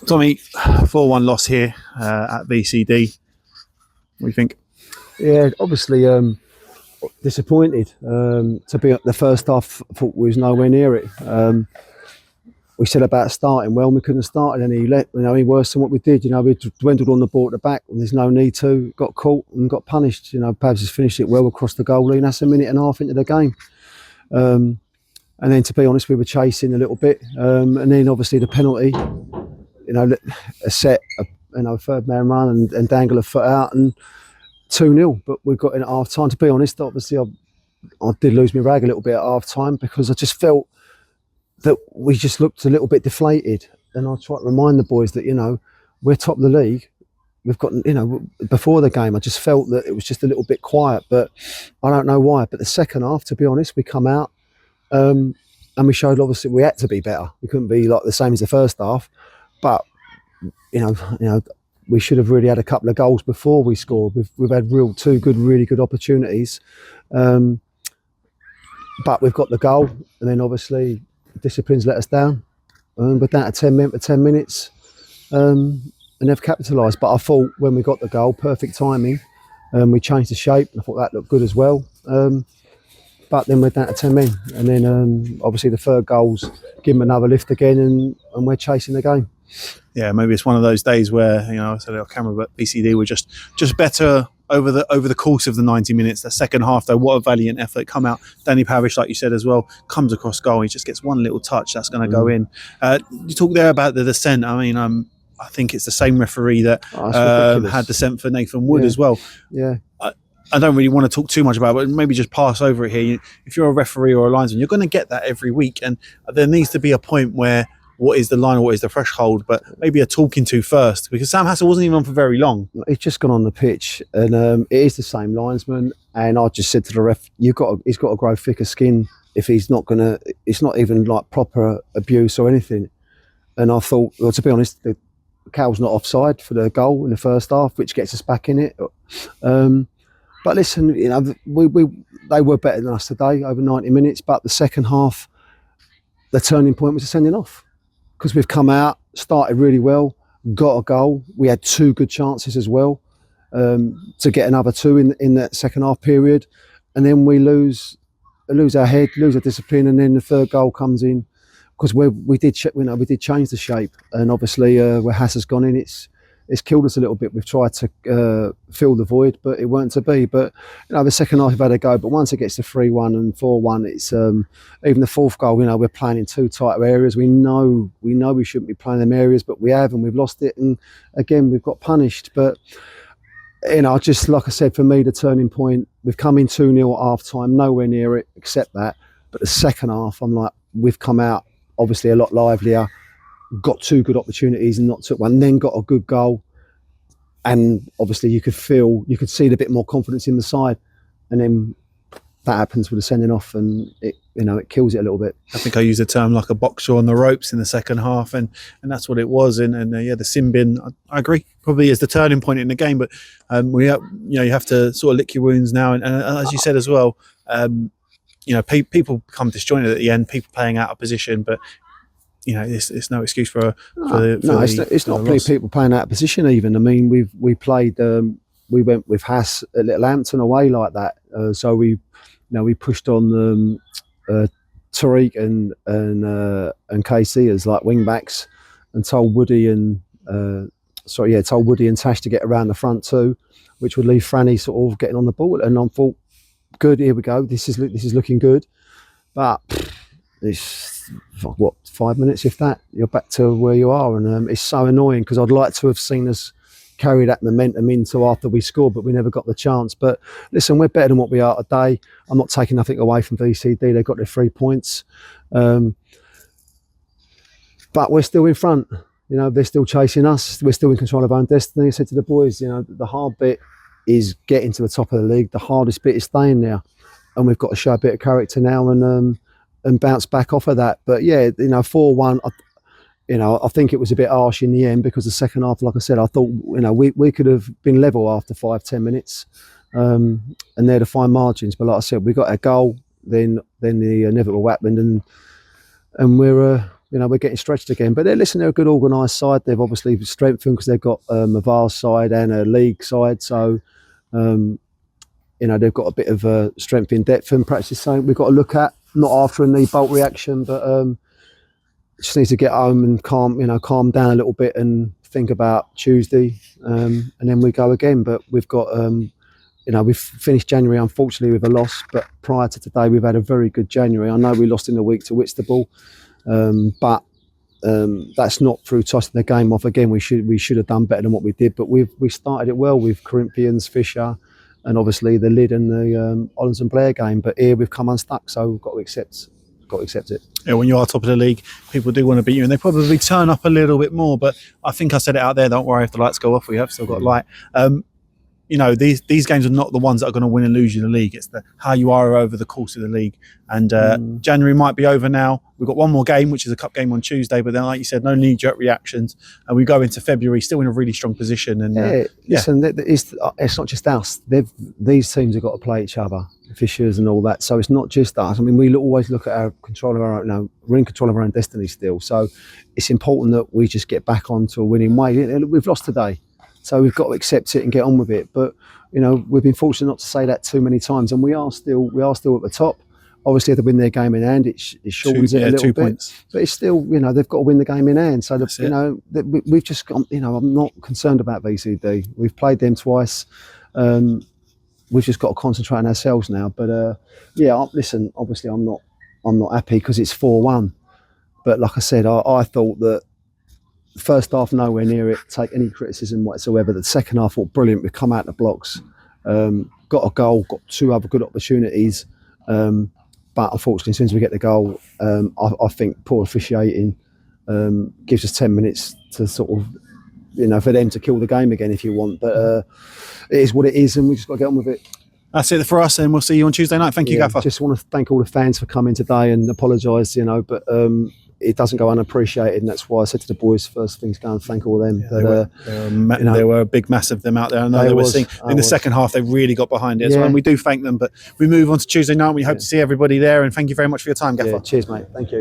Tommy, 4-1 loss here at VCD. What do you think? Yeah, obviously disappointed. To be at the first half, I thought we was nowhere near it. We said about starting well, and we couldn't start any worse than what we did. We dwindled on the ball at the back, and there's no need to. Got caught and got punished. Pabs has finished it well across the goal line. That's a minute and a half into the game. And then, to be honest, we were chasing a little bit, and then obviously the penalty. A set, third man run and dangle a foot out and 2-0. But we got in at half time. To be honest, obviously I did lose my rag a little bit at half time because I just felt that we just looked a little bit deflated. And I tried to remind the boys that, we're top of the league. We've got, before the game, I just felt that it was just a little bit quiet, but I don't know why. But the second half, to be honest, we come out and we showed obviously we had to be better. We couldn't be like the same as the first half, but we should have really had a couple of goals before we scored. We've had two really good opportunities, but we've got the goal, and then obviously discipline's let us down. We're down to 10 minutes, and they've capitalised. But I thought when we got the goal, perfect timing. We changed the shape, and I thought that looked good as well. But then we're down to 10 men, and then obviously the third goal's give them another lift again, and we're chasing the game. Yeah, maybe it's one of those days where I said it on camera, but VCD were just better over the course of the 90 minutes. The second half, though, what a valiant effort! Come out, Danny Parish, like you said as well, comes across goal. He just gets one little touch that's going to go in. You talk there about the dissent. I mean, I think it's the same referee that had dissent for Nathan Wood as well. Yeah. I don't really want to talk too much about it, but maybe just pass over it here. If you're a referee or a linesman, you're going to get that every week, and there needs to be a point where what is the line or what is the threshold, but maybe a talking to first, because Sam Hassel wasn't even on for very long. He's just gone on the pitch, and it is the same linesman, and I just said to the ref, he's got to grow thicker skin if he's not going to, it's not even like proper abuse or anything. And I thought, well, to be honest, the Cal's not offside for the goal in the first half, which gets us back in it. But listen, they were better than us today over 90 minutes, but the second half, the turning point was a sending off. Because we've come out, started really well, got a goal. We had two good chances as well to get another two in that second half period, and then we lose our head, lose our discipline, and then the third goal comes in because we did change the shape, and obviously where Hass has gone in, it's killed us a little bit. We've tried to fill the void, but it weren't to be. But the second half we've had a go. But once it gets to 3-1 and 4-1, it's even the fourth goal. We're playing in two tighter areas. We know we shouldn't be playing them areas, but we have, and we've lost it. And again, we've got punished. But just like I said, for me, the turning point. We've come in 2-0 at half time, nowhere near it, except that. But the second half, I'm like, we've come out obviously a lot livelier. Got two good opportunities and not took one, then got a good goal, and obviously you could see a bit more confidence in the side, and then that happens with the sending off, and it kills it a little bit. I think I used the term like a boxer on the ropes in the second half, and that's what it was. And the sin bin, I agree, probably is the turning point in the game. But you have to sort of lick your wounds now, and as you said as well, people become disjointed at the end, people playing out of position, but. It's no excuse for it's not people playing out of position even. I mean, we played, we went with Hass at Little Hampton away like that. So we pushed on Tariq and Casey as like wing backs, and told Woody and Tash to get around the front too, which would leave Franny sort of getting on the ball. And I thought, good, here we go. This is looking good, but. It's 5 minutes, if that, you're back to where you are, and it's so annoying because I'd like to have seen us carry that momentum into after we scored, but we never got the chance. But listen, we're better than what we are today. I'm not taking nothing away from VCD. They got their 3 points, but we're still in front. They're still chasing us. We're still in control of our own destiny. I said to the boys, the hard bit is getting to the top of the league. The hardest bit is staying there, and we've got to show a bit of character now and bounce back off of that. But yeah, 4-1, I think it was a bit harsh in the end because the second half, like I said, I thought we could have been level after 5-10 minutes, and they're the fine margins. But like I said, we got a goal, then the inevitable happened, and we're we're getting stretched again. But they're a good organised side. They've obviously strengthened because they've got a VAR side and a league side. So, they've got a bit of strength in depth, and perhaps it's something we've got to look at, not after a knee bolt reaction, but just need to get home and calm down a little bit and think about Tuesday, and then we go again. But we've got, we've finished January unfortunately with a loss, but prior to today we've had a very good January. I know we lost in the week to Whitstable, but that's not through tossing the game off again. We should have done better than what we did, but we started it well with Corinthians, Fisher, and obviously the lid and the Hollands and Blair game. But here we've come unstuck, so we've got to accept it. Yeah, when you are top of the league, people do want to beat you, and they probably turn up a little bit more. But I think I said it out there. Don't worry if the lights go off. We have still got light. These games are not the ones that are going to win and lose you the league. It's how you are over the course of the league. And January might be over now. We've got one more game, which is a cup game on Tuesday. But then, like you said, no knee-jerk reactions. And we go into February still in a really strong position. And listen, it's not just us. These teams have got to play each other, Fishers and all that. So it's not just us. I mean, we always look at our control of our own. We're in control of our own destiny still. So it's important that we just get back onto a winning way. We've lost today, so we've got to accept it and get on with it. But we've been fortunate not to say that too many times, and we are still at the top. Obviously, if they win their game in hand, it shortens it a little 2 bit. points. But it's still, they've got to win the game in hand. So we've just got. I'm not concerned about VCD. We've played them twice. We've just got to concentrate on ourselves now. But listen, obviously I'm not happy because it's 4-1. But like I said, I thought that the first half nowhere near it. Take any criticism whatsoever. The second half, thought brilliant. We've come out the blocks, got a goal, got two other good opportunities. But unfortunately, as soon as we get the goal, I think poor officiating gives us 10 minutes to sort of, for them to kill the game again if you want. But it is what it is, and we just got to get on with it. That's it for us, and we'll see you on Tuesday night. Thank you, Gaffer. Just want to thank all the fans for coming today and apologise, but it doesn't go unappreciated, and that's why I said to the boys first things go and thank all them. There were a big mass of them out there. I know they were seeing in the second half. They really got behind it as well, and we do thank them. But we move on to Tuesday night. We hope to see everybody there, and thank you very much for your time, Gaffer. Cheers, mate. Thank you.